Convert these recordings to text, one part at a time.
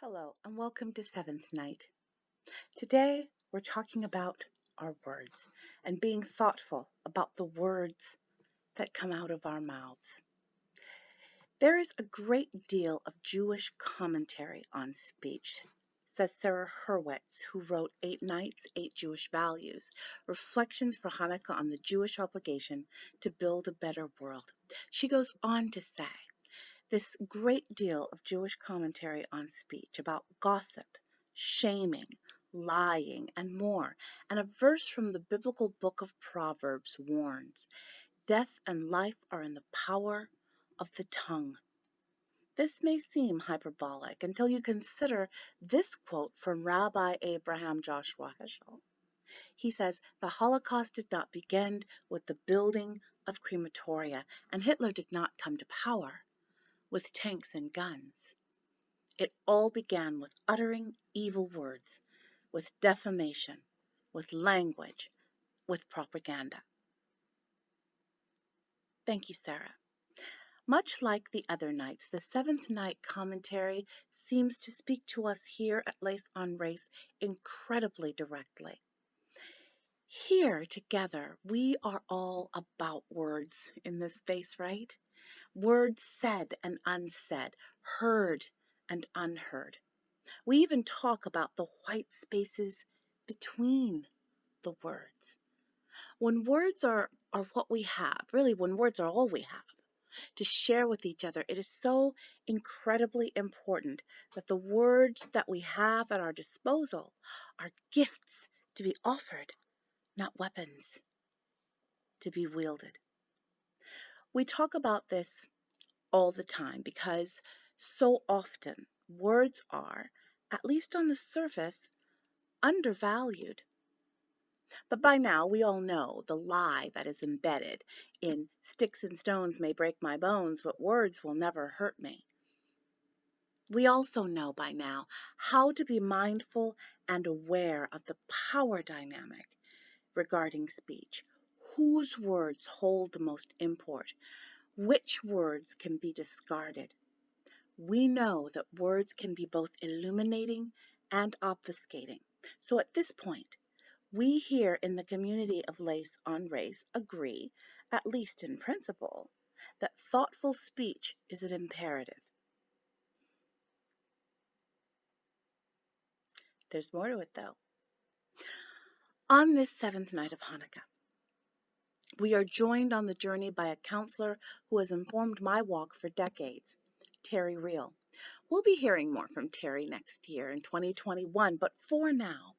Hello, and welcome to Seventh Night. Today, we're talking about our words and being thoughtful about the words that come out of our mouths. There is a great deal of Jewish commentary on speech, says Sarah Hurwitz, who wrote Eight Nights, Eight Jewish Values, Reflections for Hanukkah on the Jewish Obligation to Build a Better World. She goes on to say, this great deal of Jewish commentary on speech about gossip, shaming, lying, and more, and a verse from the biblical book of Proverbs warns, death and life are in the power of the tongue. This may seem hyperbolic until you consider this quote from Rabbi Abraham Joshua Heschel. He says, the Holocaust did not begin with the building of crematoria, and Hitler did not come to power with tanks and guns. It all began with uttering evil words, with defamation, with language, with propaganda. Thank you, Sarah. Much like the other nights, the Seventh Night commentary seems to speak to us here at Lace on Race incredibly directly. Here together, we are all about words in this space, right? Words said and unsaid, heard and unheard. We even talk about the white spaces between the words. When words are what we have, really when words are all we have, to share with each other, it is so incredibly important that the words that we have at our disposal are gifts to be offered, not weapons to be wielded. We talk about this all the time because so often words are, at least on the surface, undervalued. But by now we all know the lie that is embedded in sticks and stones may break my bones, but words will never hurt me. We also know by now how to be mindful and aware of the power dynamic regarding speech. Whose words hold the most import? Which words can be discarded? We know that words can be both illuminating and obfuscating. So at this point, we here in the community of Lace on Race agree, at least in principle, that thoughtful speech is an imperative. There's more to it, though. On this seventh night of Hanukkah, we are joined on the journey by a counselor who has informed my walk for decades, Terry Reel. We'll be hearing more from Terry next year in 2021, but for now,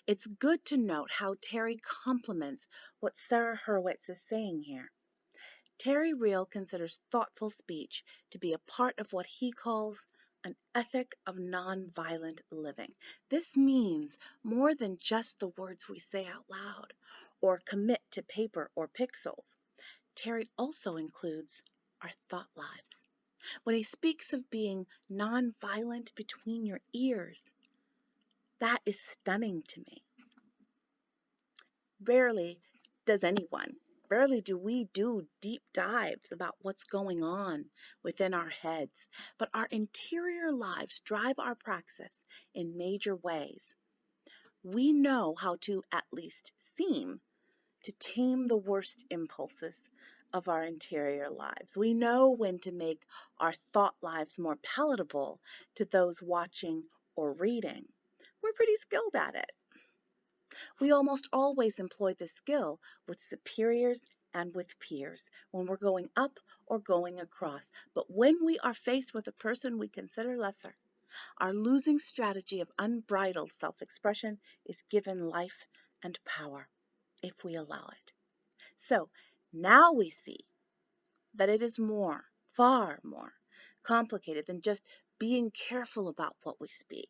it's good to note how Terry complements what Sarah Hurwitz is saying here. Terry Reel considers thoughtful speech to be a part of what he calls an ethic of nonviolent living. This means more than just the words we say out loud or commit to paper or pixels. Terry also includes our thought lives. When he speaks of being nonviolent between your ears, that is stunning to me. Rarely do we do deep dives about what's going on within our heads, but our interior lives drive our praxis in major ways. We know how to at least seem to tame the worst impulses of our interior lives. We know when to make our thought lives more palatable to those watching or reading. We're pretty skilled at it. We almost always employ this skill with superiors and with peers when we're going up or going across. But when we are faced with a person we consider lesser, our losing strategy of unbridled self-expression is given life and power if we allow it. So now we see that it is more, far more complicated than just being careful about what we speak.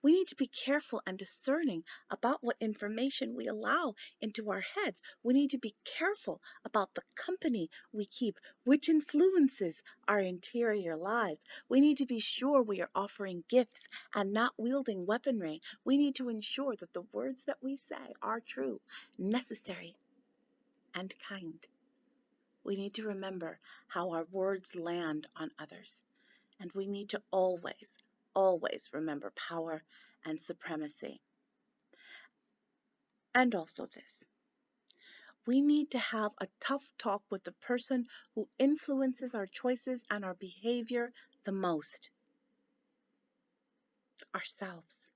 We need to be careful and discerning about what information we allow into our heads. We need to be careful about the company we keep, which influences our interior lives. We need to be sure we are offering gifts and not wielding weaponry. We need to ensure that the words that we say are true, necessary, and kind. We need to remember how our words land on others, and we need to always, always remember power and supremacy. And also this. We need to have a tough talk with the person who influences our choices and our behavior the most, ourselves.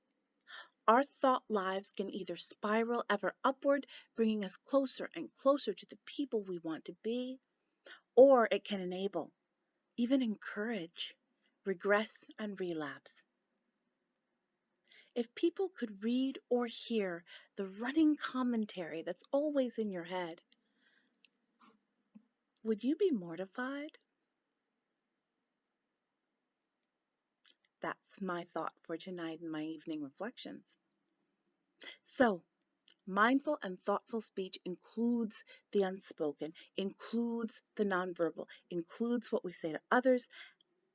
Our thought lives can either spiral ever upward, bringing us closer and closer to the people we want to be, or it can enable, even encourage, regress and relapse. If people could read or hear the running commentary that's always in your head, would you be mortified? That's my thought for tonight in my evening reflections. So, mindful and thoughtful speech includes the unspoken, includes the nonverbal, includes what we say to others,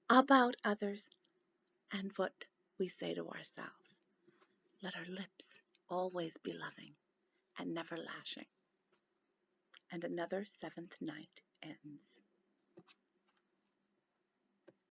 about others, and what we say to ourselves. Let our lips always be loving and never lashing. And another seventh night ends.